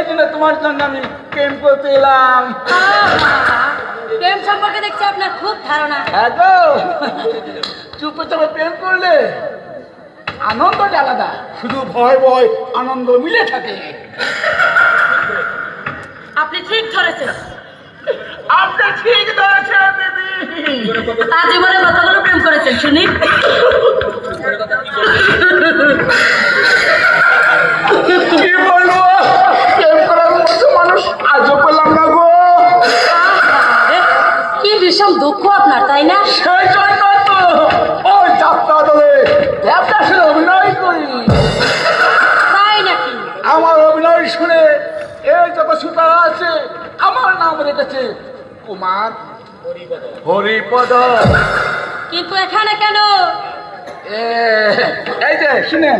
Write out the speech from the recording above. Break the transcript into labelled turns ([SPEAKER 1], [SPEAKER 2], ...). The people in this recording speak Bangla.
[SPEAKER 1] এই জন্য তোমার জন্য আমি প্রেম করতে এলাম।
[SPEAKER 2] প্রেম সম্পর্কে দেখছি আপনার খুব ধারণা।
[SPEAKER 1] হ্যাঁ গো, চুপে চাপে প্রেম করলে আনন্দটা আলাদা, শুধু ভয় ভয় আনন্দ মিলে থাকে।
[SPEAKER 2] আপনি ঠিক ধরেছেন।
[SPEAKER 1] আপনি ঠিক ধরেছেন দিদি।
[SPEAKER 2] আজীবনে কতগুলো প্রেম করেছেন শুনি?
[SPEAKER 1] কি বলবো, প্রেম করার মতো মানুষ আজও পেলাম না গো।
[SPEAKER 2] কি ভীষণ দুঃখ আপনার, তাই না?
[SPEAKER 1] সেই জন্য তো ওই যাত্রা দলে ব্যবসা অভিনয় করি।
[SPEAKER 2] তাই নাকি?
[SPEAKER 1] আমার অভিনয় শুনে এই যত শ্রোতারা আছে আমার নাম রেখেছে কুমার হরিপদ।
[SPEAKER 2] কিন্তু এখানে কেন?
[SPEAKER 1] এই যে শুনেন,